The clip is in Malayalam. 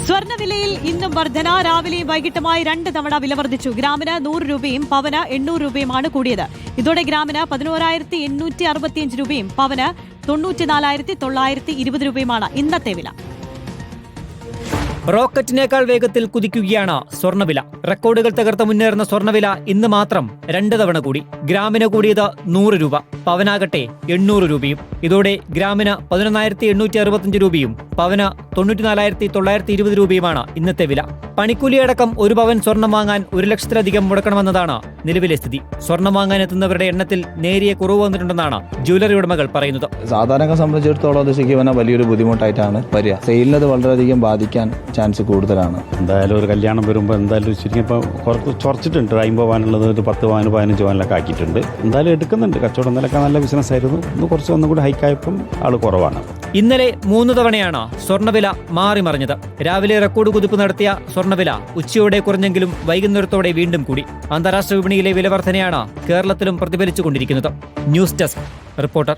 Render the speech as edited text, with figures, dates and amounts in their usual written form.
സ്വർണ്ണവിലയിൽ ഇന്നും വർധന. രാവിലെയും വൈകിട്ടുമായി 2 തവണ വില വർദ്ധിച്ചു. ഗ്രാമിന് 100 രൂപയും പവന് 800 രൂപയുമാണ് കൂടിയത്. ഇതോടെ ഗ്രാമിന് 11,865 രൂപയും പവന് 94,920 രൂപയുമാണ് ഇന്നത്തെ വില. റോക്കറ്റിനേക്കാൾ വേഗത്തിൽ കുതിക്കുകയാണ് സ്വർണ്ണവില. റെക്കോർഡുകൾ തകർത്ത് മുന്നേറുന്ന സ്വർണ്ണവില ഇന്ന് മാത്രം 2 തവണ കൂടി. ഗ്രാമിന് കൂടിയത് 100 രൂപ, പവനാകട്ടെ 800 രൂപയും. ഇതോടെ ഗ്രാമിന് 11,865 രൂപയും പവന് 94,920 രൂപയുമാണ് ഇന്നത്തെ വില. പണിക്കൂലിയടക്കം 1 പവൻ സ്വർണം വാങ്ങാൻ 1 ലക്ഷത്തിലധികം മുടക്കണമെന്നതാണ് നിലവിലെ സ്ഥിതി. സ്വർണം വാങ്ങാൻ എത്തുന്നവരുടെ എണ്ണത്തിൽ നേരിയ കുറവ് വന്നിട്ടുണ്ടെന്നാണ് ജ്വല്ലറി ഉടമകൾ പറയുന്നത്. സാധാരണ സംബന്ധിച്ചിടത്തോളം അത് ശരിക്കും വലിയൊരു ബുദ്ധിമുട്ടായിട്ടാണ് വരിക. സെയിലിനത് വളരെയധികം ബാധിക്കാൻ ചാൻസ് കൂടുതലാണ്. എന്തായാലും ഒരു കല്യാണം വരുമ്പോൾ എന്തായാലും ശരിക്കും ഇപ്പോൾ കുറച്ച് ചൊറച്ചിട്ടുണ്ട്. 50 പവനുള്ളത് ഒരു 10 പവന് 15 പവനിലൊക്കെ ആക്കിയിട്ടുണ്ട്. എന്തായാലും എടുക്കുന്നുണ്ട്. കച്ചവടം നിലക്കാൻ നല്ല ബിസിനസ് ആയിരുന്നു. ഇന്ന് കുറച്ച് ഒന്നും കൂടി ഹൈക്കായപ്പം ആൾ കുറവാണ്. ഇന്നലെ 3 തവണയാണ് സ്വർണ്ണവില മാറിമറിഞ്ഞത്. രാവിലെ റെക്കോർഡ് കുതിപ്പ് നടത്തിയ സ്വർണ്ണവില ഉച്ചയോടെ കുറഞ്ഞെങ്കിലും വൈകുന്നേരത്തോടെ വീണ്ടും കൂടി. അന്താരാഷ്ട്ര വിപണിയിലെ വില വർധനയാണ് കേരളത്തിലും പ്രതിഫലിച്ചുകൊണ്ടിരിക്കുന്നത്. News desk reporter.